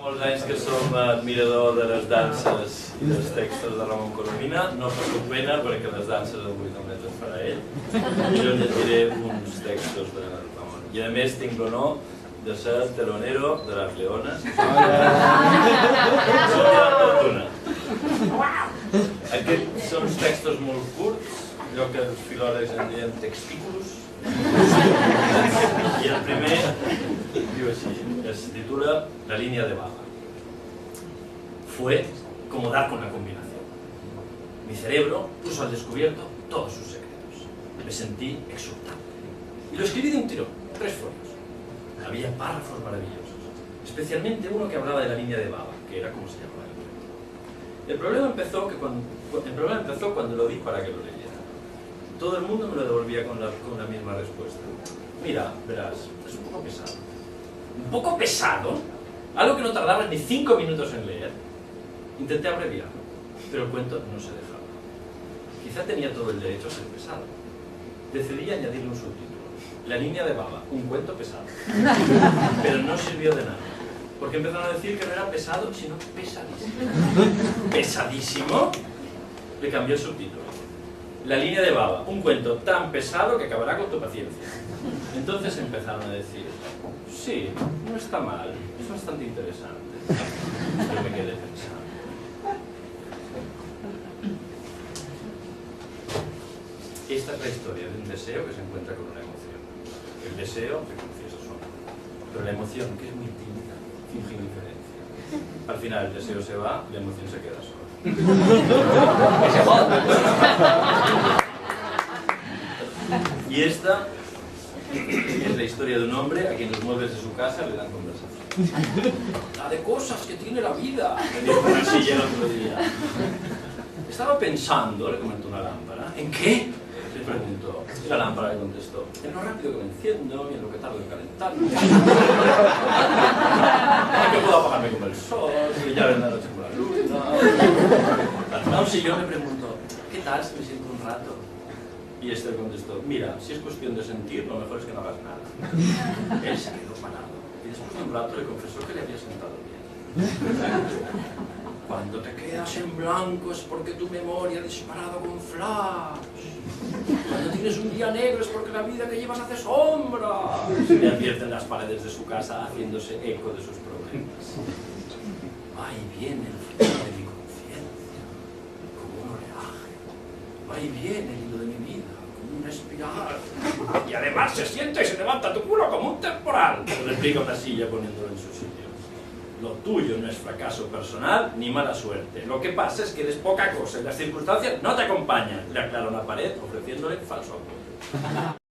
Molts anys que som admirador de les danses i dels textos de Ramon Coromina. No passo pena perquè les danses avui només les farà ell. I jo llegiré uns textos de Ramon. I a més tinc l'honor de ser telonero de les Leones. Són de la fortuna. Aquests són uns textos molt curts, allò que els filòlegs en diem textículos. Y el primer digo así, se titula La línea de Baba. Fue como dar con la combinación. Mi cerebro puso al descubierto todos sus secretos. Me sentí exultante. Y lo escribí de un tirón, 3 folios. Había párrafos maravillosos, especialmente uno que hablaba de la línea de Baba, que era como se llamaba el cuento. El problema empezó cuando lo di para que lo leyera. Todo el mundo me lo devolvía con la misma respuesta. Mira, verás, es un poco pesado. ¿Un poco pesado? Algo que no tardaba ni 5 minutos en leer. Intenté abreviarlo, pero el cuento no se dejaba. Quizá tenía todo el derecho a ser pesado. Decidí añadirle un subtítulo. La línea de Baba, un cuento pesado. Pero no sirvió de nada, porque empezaron a decir que no era pesado, sino pesadísimo. ¿Pesadísimo? Le cambió el subtítulo. La línea de Baba, un cuento tan pesado que acabará con tu paciencia. Entonces empezaron a decir, sí, no está mal, es bastante interesante. Yo me quedé pensando. Esta es la historia de un deseo que se encuentra con una emoción. El deseo, te confieso, solo. Pero la emoción, que es muy tímida, finge indiferencia. Al final el deseo se va, la emoción se queda sola. Y esta es la historia de un hombre a quien los muebles de su casa le dan conversación. La de cosas que tiene la vida, me dijo una silla el otro día. Estaba pensando, le comentó una lámpara. ¿En qué? Le preguntó. Y la lámpara le contestó. En lo rápido que me enciendo y en lo que tardo en calentarme. En que puedo apagarme como el sol, y ya ven la noche con la luna. A un sillón le preguntó, ¿qué tal si me siento un rato? Y este le contestó, mira, si es cuestión de sentir, lo mejor es que no hagas nada. Él se quedó parado y después de un rato le confesó que le había sentado bien. Cuando te quedas en blanco es porque tu memoria ha disparado con flash. Cuando tienes un día negro es porque la vida que llevas hace sombra. Le advierten las paredes de su casa haciéndose eco de sus problemas. Va y viene el flujo de mi conciencia, como un oleaje. Va y viene el hilo de mi vida, como una espiral. Y además se sienta y se levanta tu culo como un temporal. Replica una silla poniéndolo en su sitio. Lo tuyo no es fracaso personal ni mala suerte. Lo que pasa es que eres poca cosa y las circunstancias no te acompañan. Le aclara una pared ofreciéndole falso apoyo.